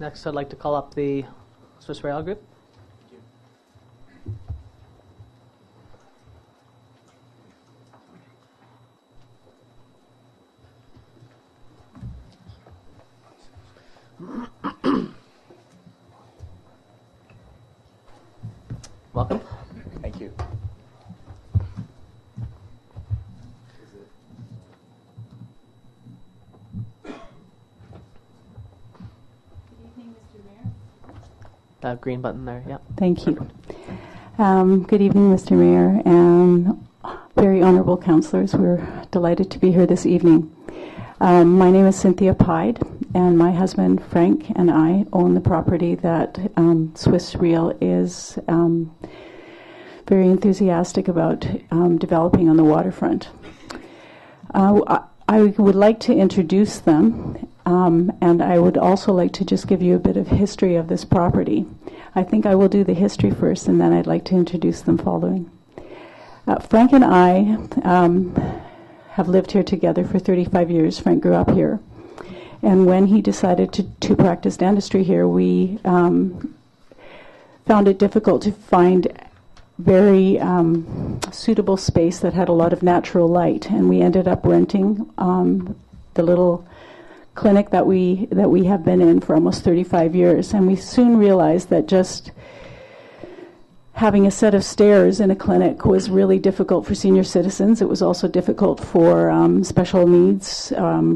Next, I'd like to call up the Swiss Rail Group. Welcome. Thank you. Green button there, yeah. Thank you. Good evening, Mr. Mayor and very honorable councillors. We're delighted to be here this evening. My name is Cynthia Pide, and my husband Frank and I own the property that Swiss Rail is very enthusiastic about developing on the waterfront. I would like to introduce them, and I would also like to just give you a bit of history of this property. I think I will do the history first, and then I'd like to introduce them following. Frank and I have lived here together for 35 years. Frank grew up here. And when he decided to practice dentistry here, we found it difficult to find very suitable space that had a lot of natural light, and we ended up renting the little clinic that we have been in for almost 35 years. And we soon realized that just having a set of stairs in a clinic was really difficult for senior citizens. It was also difficult for special needs,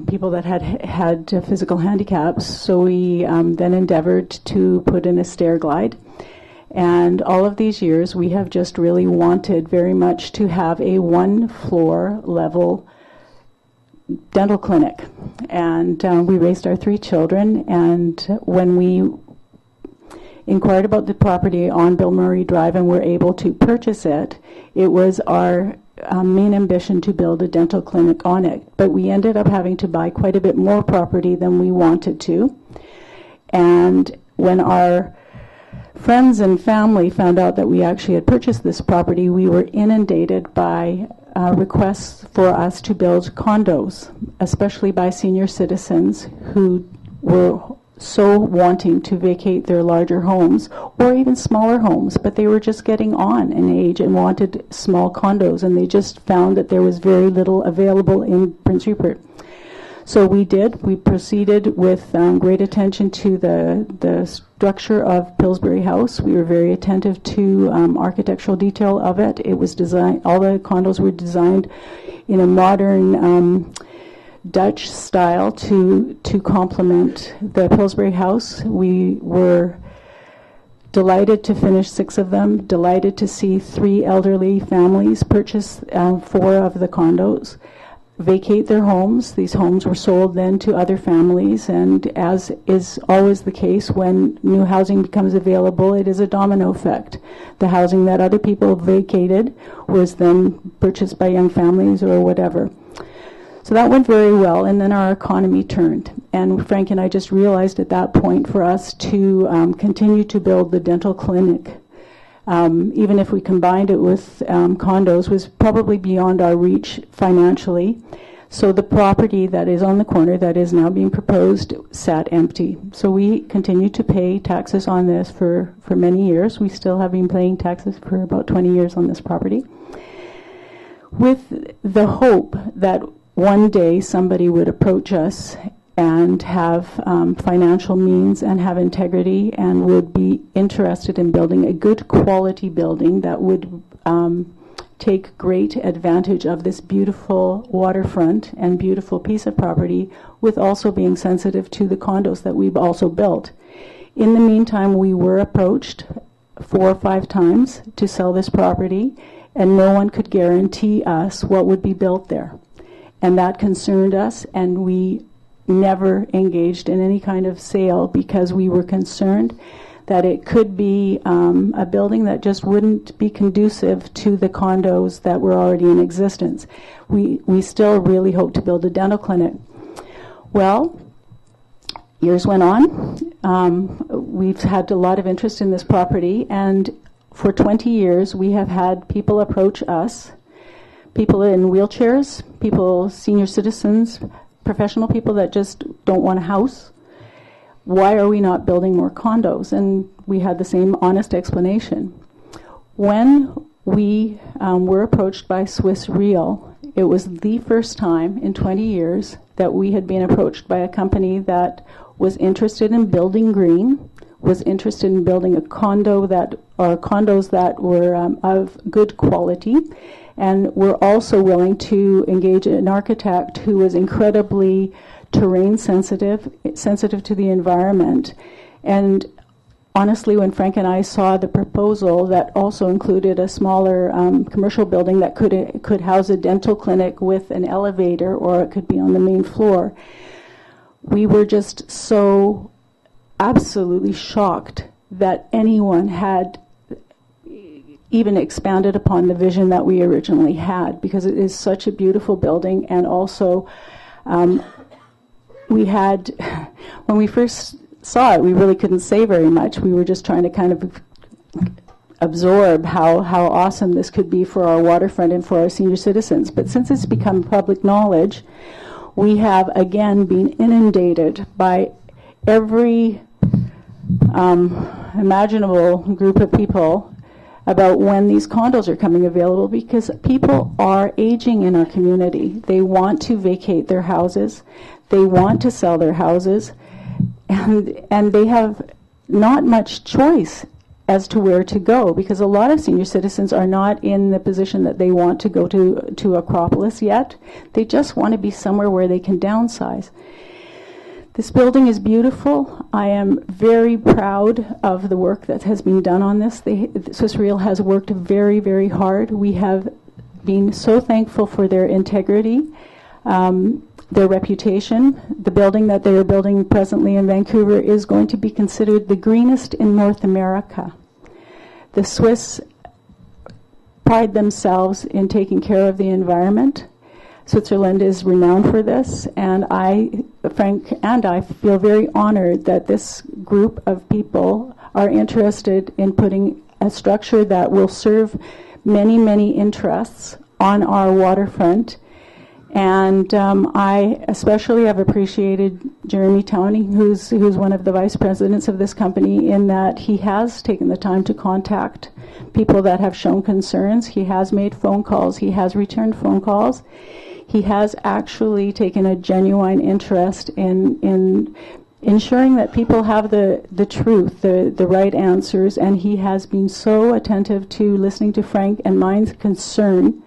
people that had physical handicaps. So we then endeavored to put in a stair glide. And all of these years, we have just really wanted very much to have a one-floor level dental clinic. And we raised our 3 children, and when we inquired about the property on Bill Murray Drive and were able to purchase it, it was our main ambition to build a dental clinic on it. But we ended up having to buy quite a bit more property than we wanted to. And when our friends and family found out that we actually had purchased this property, we were inundated by requests for us to build condos, especially by senior citizens who were so wanting to vacate their larger homes or even smaller homes, but they were just getting on in age and wanted small condos, and they just found that there was very little available in Prince Rupert. So we proceeded with great attention to the structure of Pillsbury House. We were very attentive to architectural detail of it. It was designed, all the condos were designed in a modern Dutch style to complement the Pillsbury House. We were delighted to finish 6 of them, delighted to see 3 elderly families purchase 4 of the condos, vacate their homes. These homes were sold then to other families, and as is always the case when new housing becomes available, it is a domino effect. The housing that other people vacated was then purchased by young families or whatever. So that went very well, and then our economy turned. And Frank and I just realized at that point for us to continue to build the dental clinic, even if we combined it with condos, was probably beyond our reach financially. So the property that is on the corner that is now being proposed sat empty. So we continued to pay taxes on this for many years. We still have been paying taxes for about 20 years on this property, with the hope that one day somebody would approach us and have financial means and have integrity and would be interested in building a good quality building that would take great advantage of this beautiful waterfront and beautiful piece of property, with also being sensitive to the condos that we've also built. In the meantime, we were approached 4 or 5 times to sell this property, and no one could guarantee us what would be built there. And that concerned us, and we never engaged in any kind of sale because we were concerned that it could be a building that just wouldn't be conducive to the condos that were already in existence. We still really hope to build a dental clinic. Well, years went on. We've had a lot of interest in this property, and for 20 years we have had people approach us, people in wheelchairs, people, senior citizens, professional people that just don't want a house, why are we not building more condos? And we had the same honest explanation. When we were approached by Swiss Real, it was the first time in 20 years that we had been approached by a company that was interested in building green, was interested in building a condo or condos that were of good quality, and were also willing to engage an architect who was incredibly terrain sensitive to the environment. And honestly, when Frank and I saw the proposal that also included a smaller commercial building that could house a dental clinic with an elevator, or it could be on the main floor, we were just so absolutely shocked that anyone had even expanded upon the vision that we originally had, because it is such a beautiful building. And also, we had, when we first saw it, we really couldn't say very much. We were just trying to kind of absorb how awesome this could be for our waterfront and for our senior citizens. But since it's become public knowledge, we have again been inundated by every imaginable group of people about when these condos are coming available, because people are aging in our community. They want to vacate their houses. They want to sell their houses. And they have not much choice as to where to go, because a lot of senior citizens are not in the position that they want to go to Acropolis yet. They just want to be somewhere where they can downsize. This building is beautiful. I am very proud of the work that has been done on this. Swiss Real has worked very, very hard. We have been so thankful for their integrity, their reputation. The building that they are building presently in Vancouver is going to be considered the greenest in North America. The Swiss pride themselves in taking care of the environment. Switzerland is renowned for this, and Frank and I feel very honored that this group of people are interested in putting a structure that will serve many, many interests on our waterfront. And I especially have appreciated Jeremy Towning, who's one of the vice presidents of this company, in that he has taken the time to contact people that have shown concerns. He has made phone calls. He has returned phone calls. He has actually taken a genuine interest in ensuring that people have the truth, the right answers, and he has been so attentive to listening to Frank and mine's concern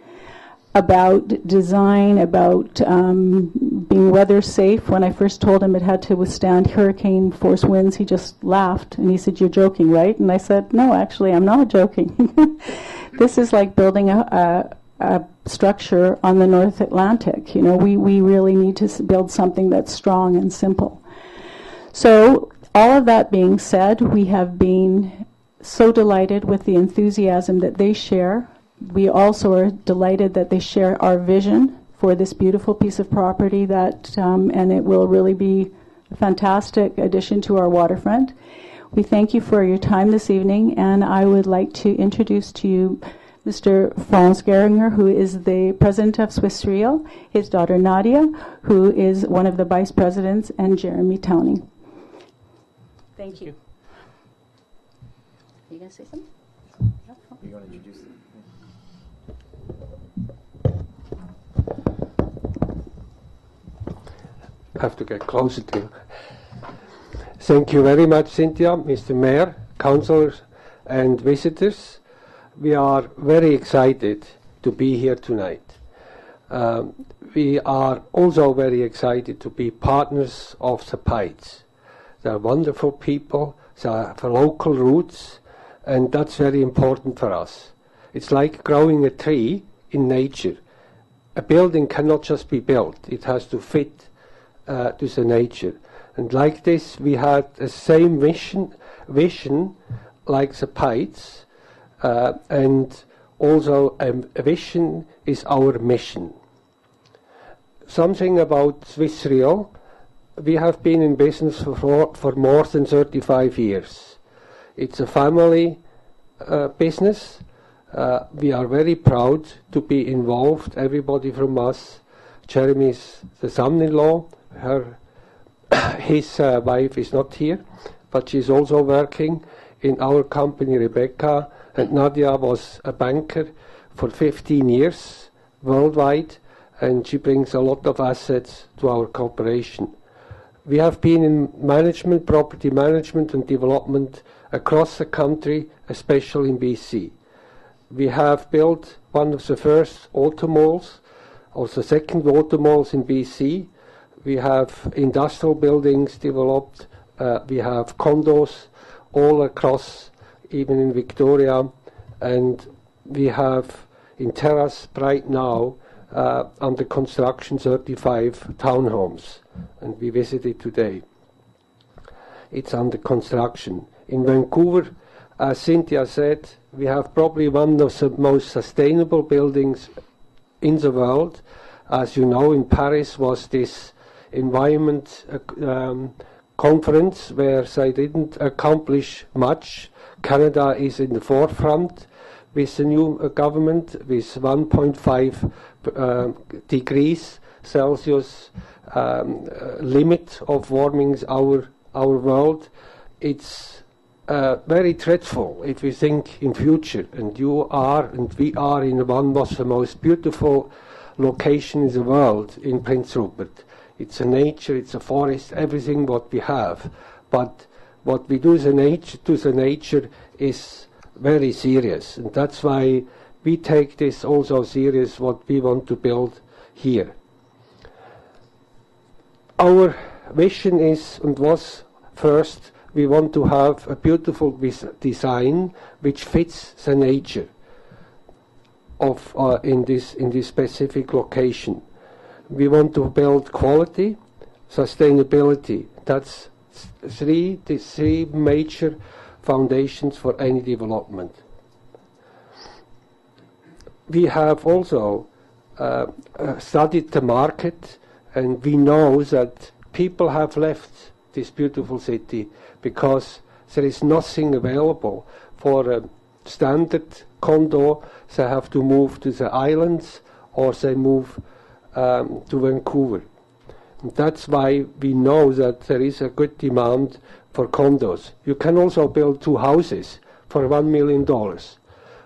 about design, about being weather safe. When I first told him it had to withstand hurricane force winds, he just laughed and he said, "You're joking, right?" And I said, "No, actually, I'm not joking." This is like building a structure on the North Atlantic. You know, we really need to build something that's strong and simple. So all of that being said, we have been so delighted with the enthusiasm that they share. We also are delighted that they share our vision for this beautiful piece of property that, and it will really be a fantastic addition to our waterfront. We thank you for your time this evening, and I would like to introduce to you Mr. Franz Geringer, who is the president of Swiss Real, his daughter Nadia, who is one of the vice presidents, and Jeremy Towning. Thank you. Are you going to say something? You want to introduce them? I have to get closer to you. Thank you very much, Cynthia, Mr. Mayor, councillors, and visitors. We are very excited to be here tonight. We are also very excited to be partners of the Pites. They are wonderful people, they have local roots, and that's very important for us. It's like growing a tree in nature. A building cannot just be built, it has to fit to the nature. And like this, we had the same vision like the Pites, and also a vision is our mission. Something about Swiss Real. We have been in business for more than 35 years. It's a family business. We are very proud to be involved, everybody from us. Jeremy's the son-in-law. Her his wife is not here, but she's also working in our company, Rebecca, and Nadia was a banker for 15 years worldwide, and she brings a lot of assets to our corporation. We have been in management, property management and development across the country, especially in BC. We have built one of the first auto malls, or the second auto malls in BC. We have industrial buildings developed. We have condos all across, even in Victoria. And we have in Terrace right now under construction 35 townhomes. And we visited today. It's under construction. In Vancouver, as Cynthia said, we have probably one of the most sustainable buildings in the world. As you know, in Paris was this environment conference where they didn't accomplish much. Canada is in the forefront with the new government with 1.5 degrees Celsius limit of warming our world. It's very dreadful if we think in future, and you are and we are in one of the most beautiful location in the world in Prince Rupert. It's a nature, it's a forest, everything what we have. But what we do to the nature is very serious, and that's why we take this also serious, what we want to build here. Our vision is and was first, we want to have a beautiful design which fits the nature of in this specific location. We want to build quality, sustainability. That's the three major foundations for any development. We have also studied the market, and we know that people have left this beautiful city because there is nothing available for a standard condo. They have to move to the islands or they move to Vancouver. And that's why we know that there is a good demand for condos. You can also build 2 houses for $1 million.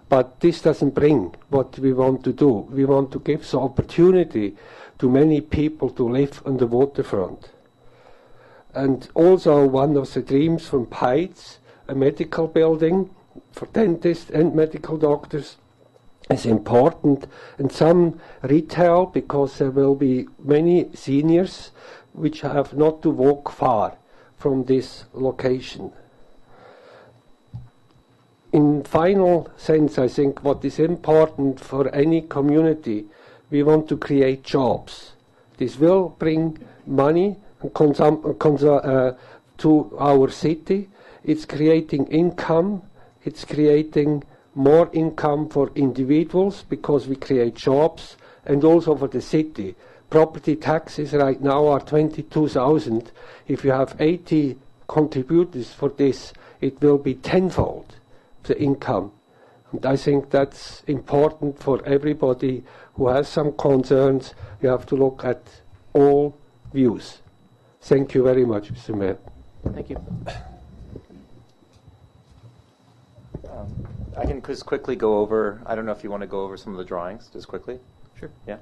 But this doesn't bring what we want to do. We want to give the opportunity to many people to live on the waterfront. And also one of the dreams from Heights, a medical building for dentists and medical doctors, is important. And some retail, because there will be many seniors which have not to walk far from this location. In final sense, I think what is important for any community, we want to create jobs. This will bring money to our city. It's creating income. It's creating more income for individuals because we create jobs, and also for the city. Property taxes right now are 22,000. If you have 80 contributors for this, it will be tenfold the income. And I think that's important for everybody who has some concerns. You have to look at all views. Thank you very much, Mr. Mayor. Thank you. I can just quickly go over, I don't know if you want to go over some of the drawings, just quickly? Sure. Yeah?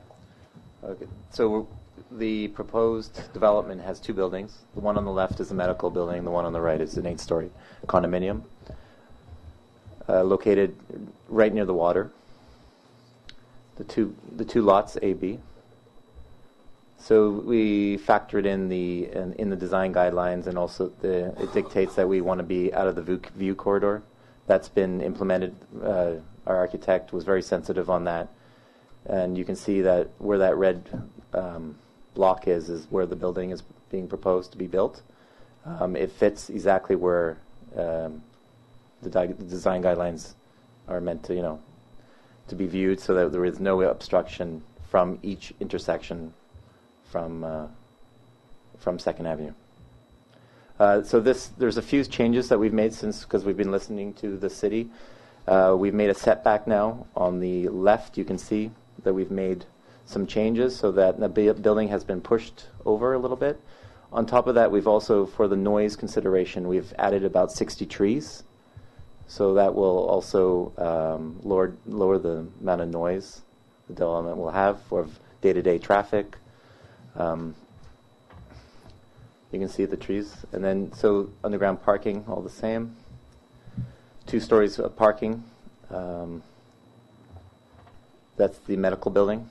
Okay. So the proposed development has 2 buildings. The one on the left is a medical building. The one on the right is an 8-story condominium located right near the water. The two lots, A, B. So we factored in the design guidelines, and also it dictates that we want to be out of the view corridor. That's been implemented. Our architect was very sensitive on that, and you can see that where that red block is where the building is being proposed to be built. It fits exactly where the design guidelines are meant to, to be viewed, so that there is no obstruction from each intersection from 2nd Avenue. So there's a few changes that we've made because we've been listening to the city. We've made a setback now. On the left, you can see that we've made some changes so that the building has been pushed over a little bit. On top of that, we've also, for the noise consideration, we've added about 60 trees. So that will also lower the amount of noise the development will have for day-to-day traffic. You can see the trees. And then, so underground parking, all the same. 2 stories of parking. That's the medical building.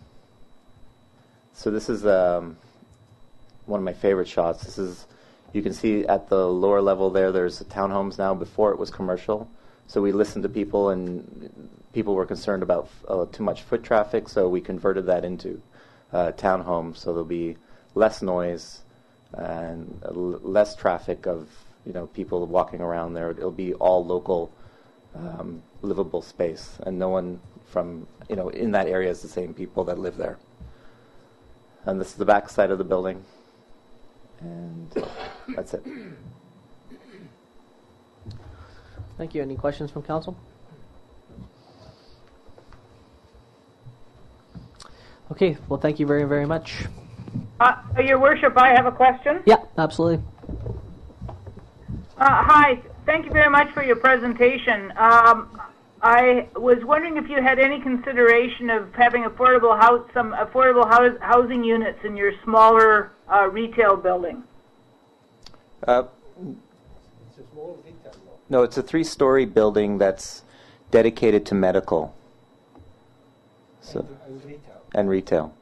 So this is one of my favorite shots. This is, you can see at the lower level there's townhomes now. Before it was commercial. So we listened to people, and people were concerned about too much foot traffic, so we converted that into townhomes. So there'll be less noise and less traffic of people walking around there. It'll be all local, livable space, and no one from in that area is the same people that live there. And this is the back side of the building, and that's it. Thank you. Any questions from council? Okay, well, thank you very, very much. Your Worship, I have a question. Yeah, absolutely. Hi, thank you very much for your presentation. I was wondering if you had any consideration of having some affordable housing units in your smaller retail building. No, it's a 3-story building that's dedicated to medical. So, and retail.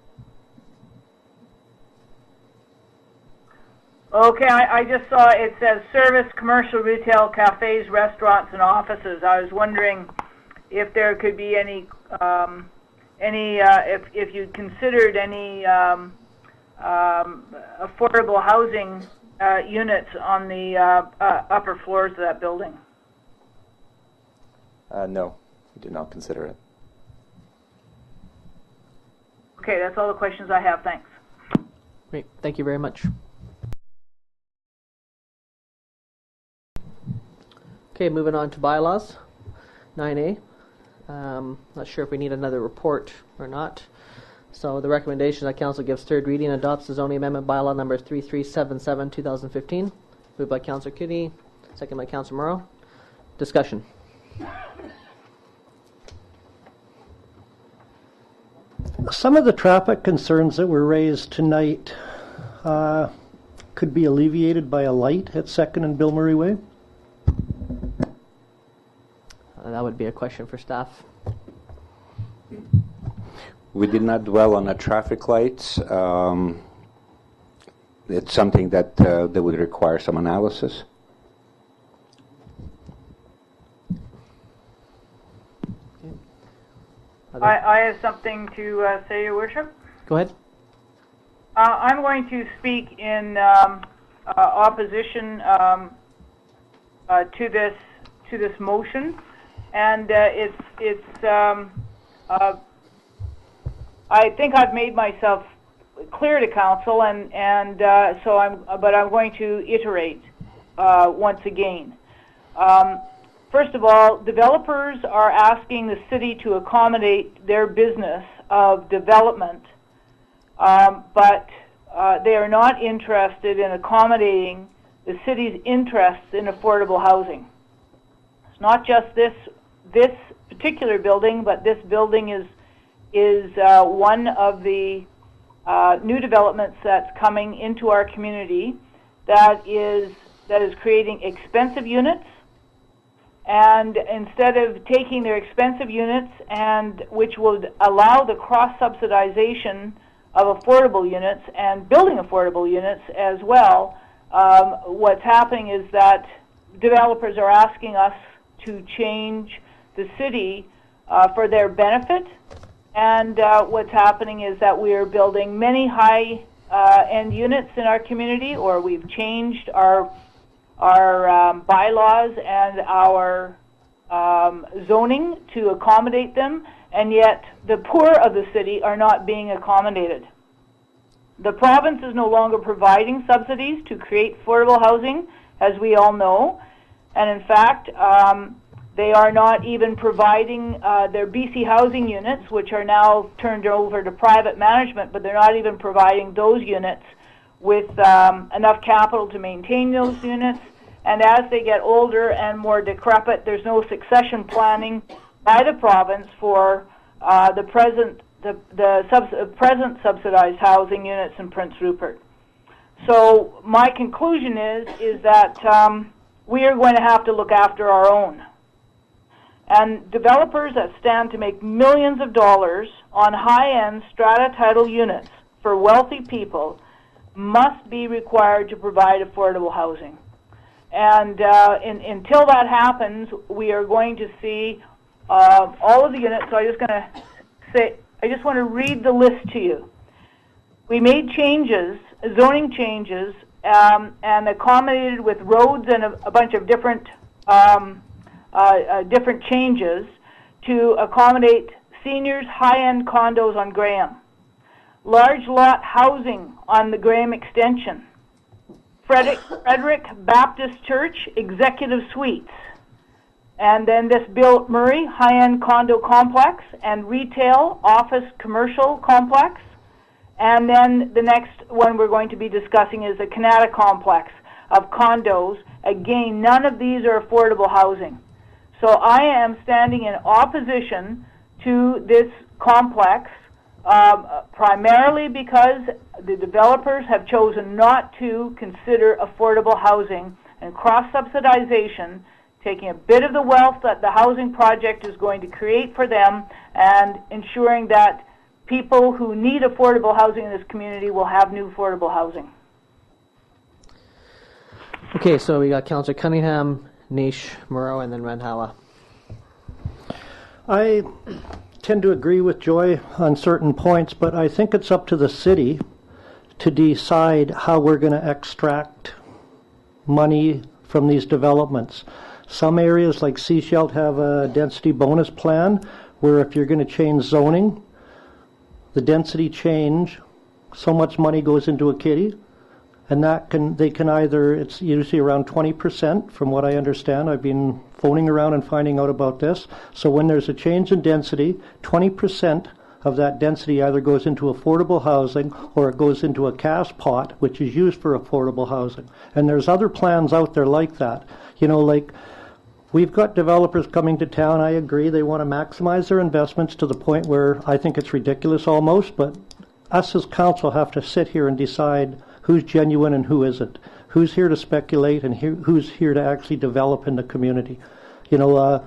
Okay, I just saw it says service, commercial, retail, cafes, restaurants, and offices. I was wondering if there could be any if you considered any affordable housing units on the upper floors of that building. No, we do not consider it. Okay, that's all the questions I have. Thanks. Great. Thank you very much. Okay, moving on to bylaws. 9A. Not sure if we need another report or not. So the recommendation that council gives third reading and adopts the zoning amendment bylaw number 3377 2015. Moved by Councillor Kitty, second by Councillor Morrow. Discussion. Some of the traffic concerns that were raised tonight could be alleviated by a light at 2nd and Bill Murray Way. That would be a question for staff. We did not dwell on the traffic lights. It's something that would require some analysis. I have something to say, Your Worship. Go ahead. I'm going to speak in opposition to this motion, and I think I've made myself clear to council, so I'm going to iterate once again. First of all, developers are asking the city to accommodate their business of development, but they are not interested in accommodating the city's interests in affordable housing. It's not just this particular building, but this building is one of the new developments that's coming into our community that is creating expensive units. And instead of taking their expensive units, and which would allow the cross-subsidization of affordable units and building affordable units as well, what's happening is that developers are asking us to change the city for their benefit. And what's happening is that we are building many high-end units in our community, or we've changed our bylaws and our zoning to accommodate them, and yet the poor of the city are not being accommodated. The province is no longer providing subsidies to create affordable housing, as we all know, and in fact, they are not even providing their BC housing units, which are now turned over to private management, but they're not even providing those units with enough capital to maintain those units. And as they get older and more decrepit, there's no succession planning by the province for the present subsidized housing units in Prince Rupert. So my conclusion is that we are going to have to look after our own. And developers that stand to make millions of dollars on high-end strata title units for wealthy people must be required to provide affordable housing. And until that happens, we are going to see all of the units. So I just want to read the list to you. We made changes, zoning changes, and accommodated with roads and a bunch of different different changes to accommodate seniors' high-end condos on Graham, large lot housing on the Graham extension, Frederick Baptist Church Executive Suites, and then this Bill Murray high-end condo complex and retail office commercial complex. And then the next one we're going to be discussing is the Canada complex of condos. Again, none of these are affordable housing. So I am standing in opposition to this complex, primarily because the developers have chosen not to consider affordable housing and cross-subsidization, taking a bit of the wealth that the housing project is going to create for them and ensuring that people who need affordable housing in this community will have new affordable housing. Okay, so we got Councillor Cunningham, Nish, Moreau, and then Randhawa. I tend to agree with Joy on certain points, but I think it's up to the city to decide how we're going to extract money from these developments. Some areas like Sechelt have a density bonus plan where if you're going to change zoning, the density change, so much money goes into a kitty, and they can either, it's usually around 20% from what I understand. I've been phoning around and finding out about this. So when there's a change in density, 20% of that density either goes into affordable housing or it goes into a cash pot, which is used for affordable housing. And there's other plans out there like that. You know, like we've got developers coming to town. I agree they want to maximize their investments to the point where I think it's ridiculous almost, but us as council have to sit here and decide who's genuine and who isn't, who's here to speculate and who's here to actually develop in the community. You know,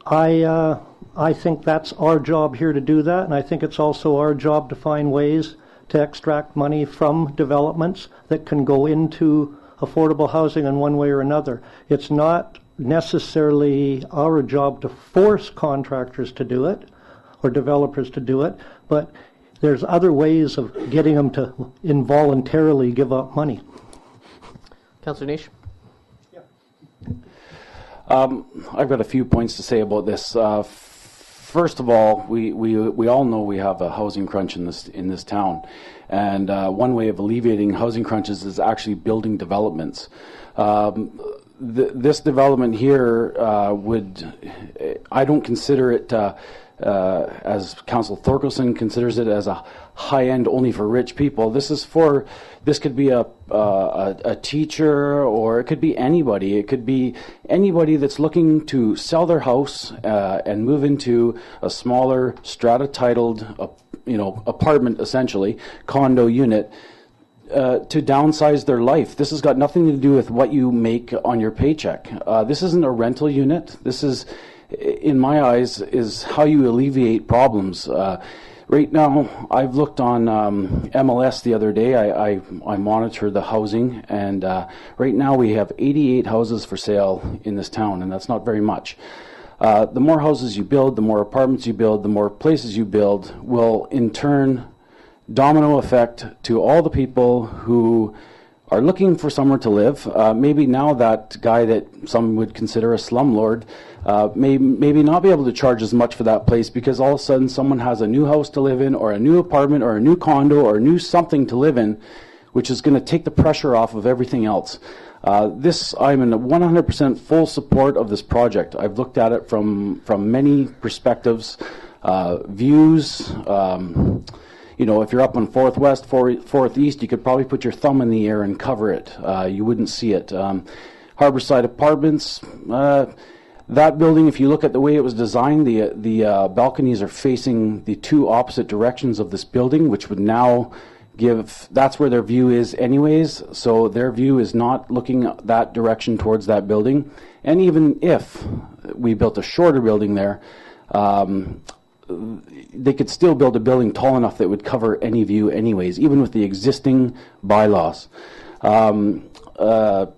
I think that's our job here to do that, and I think it's also our job to find ways to extract money from developments that can go into affordable housing in one way or another. It's not necessarily our job to force contractors to do it or developers to do it, but there's other ways of getting them to involuntarily give up money. Councillor Nish. I've got a few points to say about this. First of all, we all know we have a housing crunch in this town, and one way of alleviating housing crunches is actually building developments. This development here I don't consider it as Councillor Thorkelson considers it as a high end only for rich people. This could be a teacher, or it could be anybody. It could be anybody that's looking to sell their house and move into a smaller strata titled, apartment, essentially condo unit. To downsize their life. This has got nothing to do with what you make on your paycheck. This isn't a rental unit. This is, in my eyes, is how you alleviate problems. Right now, I've looked on MLS the other day. I monitor the housing, and right now we have 88 houses for sale in this town, and that's not very much. The more houses you build, the more apartments you build, the more places you build will in turn domino effect to all the people who are looking for somewhere to live. Maybe now that guy that some would consider a slumlord maybe not be able to charge as much for that place because all of a sudden someone has a new house to live in, or a new apartment, or a new condo, or a new something to live in, which is going to take the pressure off of everything else. I'm in 100% full support of this project. I've looked at it from many perspectives, views, if you're up on 4th West, 4th East, you could probably put your thumb in the air and cover it. You wouldn't see it. Harborside Apartments, that building, if you look at the way it was designed, the balconies are facing the two opposite directions of this building, which would now that's where their view is anyways, so their view is not looking that direction towards that building. And even if we built a shorter building there, they could still build a building tall enough that would cover any view anyways, even with the existing bylaws.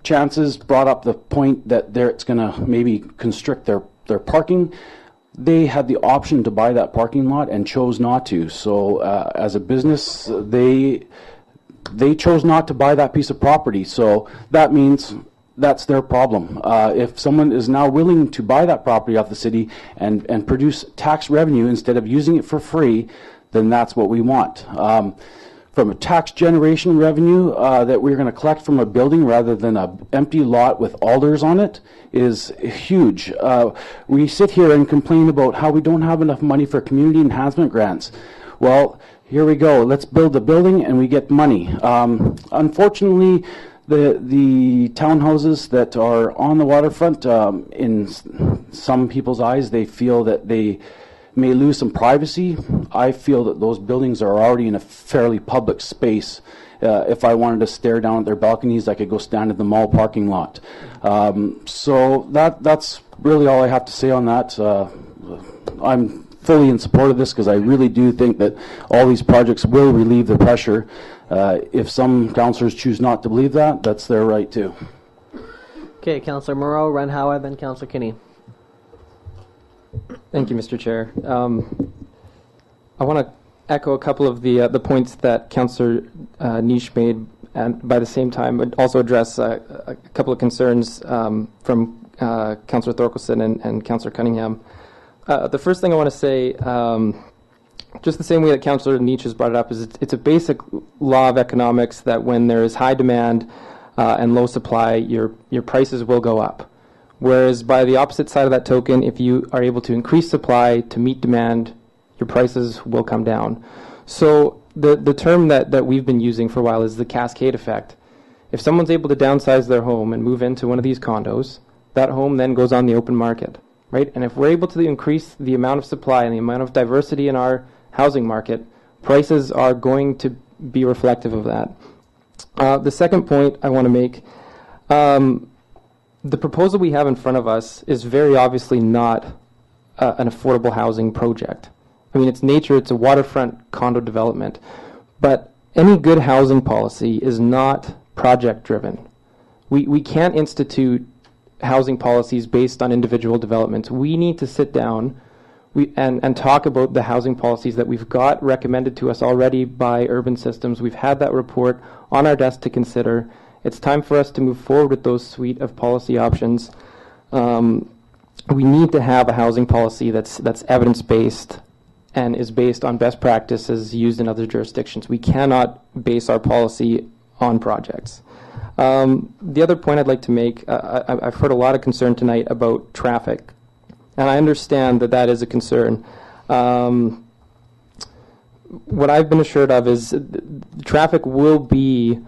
Chances brought up the point that it's going to maybe constrict their parking. They had the option to buy that parking lot and chose not to. So as a business, they chose not to buy that piece of property. So that means that's their problem. If someone is now willing to buy that property off the city and produce tax revenue instead of using it for free, then that's what we want. From a tax generation revenue that we're going to collect from a building rather than an empty lot with alders on it is huge. We sit here and complain about how we don't have enough money for community enhancement grants. Well, here we go. Let's build a building and we get money. Unfortunately, the townhouses that are on the waterfront, in some people's eyes, they feel that they may lose some privacy. I feel that those buildings are already in a fairly public space. If I wanted to stare down at their balconies, I could go stand in the mall parking lot. So that's really all I have to say on that. I'm fully in support of this because I really do think that all these projects will relieve the pressure. If some councillors choose not to believe that, that's their right too. Okay, Councillor Moreau, Renhowa, then Councillor Kinney. Thank you, Mr. Chair. I want to echo a couple of the points that Councillor Niche made, and by the same time, but also address a couple of concerns from Councillor Thorkelson and Councillor Cunningham. The first thing I want to say, just the same way that Councillor Niche has brought it up, is it's a basic law of economics that when there is high demand and low supply, your prices will go up. Whereas by the opposite side of that token, if you are able to increase supply to meet demand, your prices will come down. So the term that we've been using for a while is the cascade effect. If someone's able to downsize their home and move into one of these condos, that home then goes on the open market, right? And if we're able to increase the amount of supply and the amount of diversity in our housing market, prices are going to be reflective of that. The second point I want to make, the proposal we have in front of us is very obviously not an affordable housing project. I mean, its nature, it's a waterfront condo development. But any good housing policy is not project-driven. We can't institute housing policies based on individual developments. We need to sit down and talk about the housing policies that we've got recommended to us already by Urban Systems. We've had that report on our desk to consider. It's time for us to move forward with those suite of policy options. We need to have a housing policy that's evidence-based and is based on best practices used in other jurisdictions. We cannot base our policy on projects. The other point I'd like to make, I've heard a lot of concern tonight about traffic, and I understand that that is a concern. What I've been assured of is traffic will be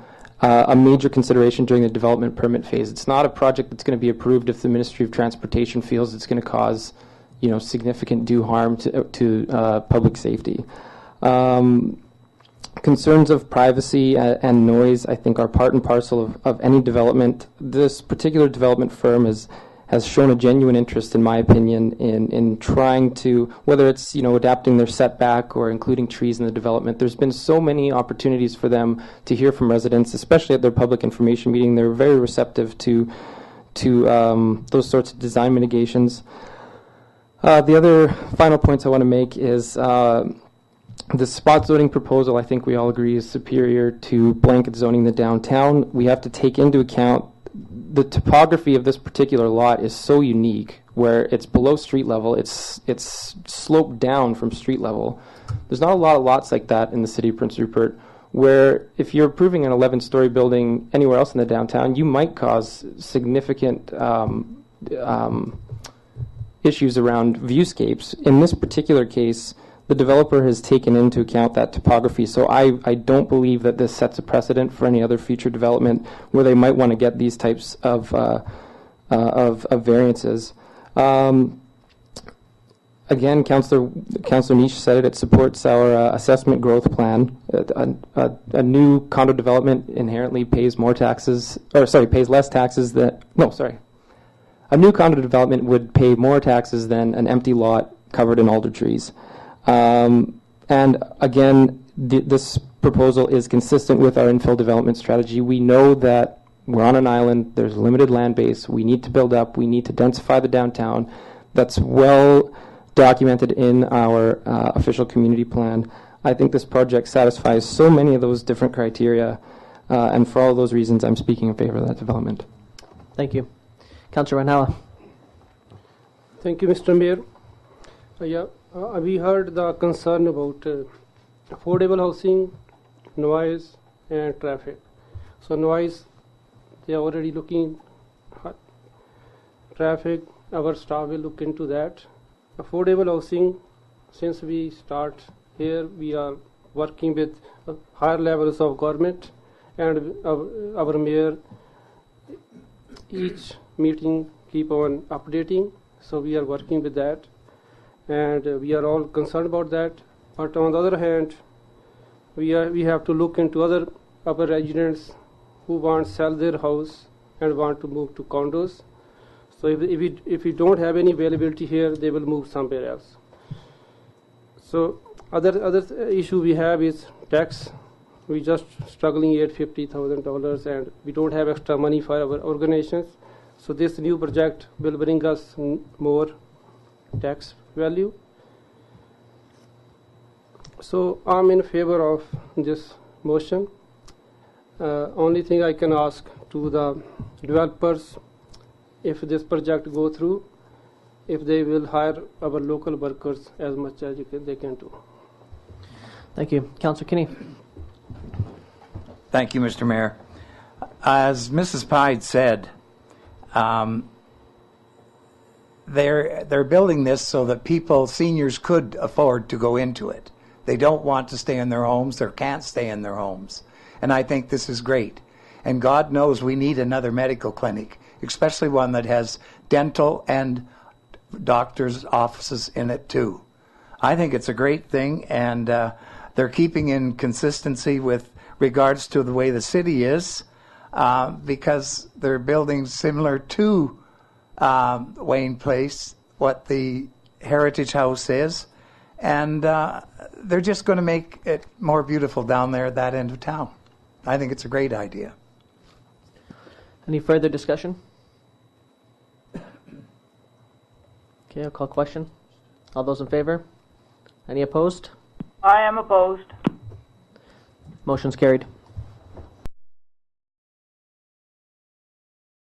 a major consideration during the development permit phase. It's not a project that's going to be approved if the Ministry of Transportation feels it's going to cause, significant due harm to public safety. Concerns of privacy and noise, I think, are part and parcel of any development. This particular development firm has shown a genuine interest, in my opinion, in trying to, whether it's adapting their setback or including trees in the development. There's been so many opportunities for them to hear from residents, especially at their public information meeting. They're very receptive to those sorts of design mitigations. The other final points I want to make is the spot zoning proposal, I think we all agree, is superior to blanket zoning the downtown. We have to take into account the topography of this particular lot is so unique, where it's below street level, it's sloped down from street level. There's not a lot of lots like that in the city of Prince Rupert, where if you're approving an 11-story building anywhere else in the downtown, you might cause significant issues around viewscapes. In this particular case, the developer has taken into account that topography. So I don't believe that this sets a precedent for any other future development where they might want to get these types of variances. Again, Councillor Niche said it. It supports our assessment growth plan. A new condo development inherently pays more taxes, pays less taxes than. No, sorry. A new condo development would pay more taxes than an empty lot covered in alder trees. And again, this proposal is consistent with our infill development strategy. We know that we're on an island. There's a limited land base. We need to build up. We need to densify the downtown. That's well documented in our official community plan. I think this project satisfies so many of those different criteria, and for all those reasons, I'm speaking in favor of that development. Thank you. Councillor Ranhala. Thank you, Mr. Mayor. We heard the concern about affordable housing, noise, and traffic. So noise, they are already looking at traffic. Our staff will look into that. Affordable housing, since we start here, we are working with higher levels of government, and our mayor each meeting keep on updating. So we are working with that, and we are all concerned about that. But on the other hand, we have to look into other residents who want to sell their house and want to move to condos. So if we don't have any availability here, they will move somewhere else. So other issue we have is tax. We just struggling at $50,000, and we don't have extra money for our organizations. So this new project will bring us more tax value. So I'm in favor of this motion. Only thing I can ask to the developers, if this project go through, if they will hire our local workers as much as they can do. Thank you. Councillor Kinney. Thank you, Mr. Mayor. As Mrs. Pide said, they're building this so that seniors could afford to go into it. They don't want to stay in their homes or can't stay in their homes. And I think this is great. And God knows we need another medical clinic, especially one that has dental and doctors' offices in it too. I think it's a great thing, and they're keeping in consistency with regards to the way the city is, because they're building similar to Wayne Place, what the Heritage House is, and they're just going to make it more beautiful down there at that end of town. I think it's a great idea. Any further discussion? Okay, I'll call question. All those in favor? Any opposed? I am opposed. Motion's carried.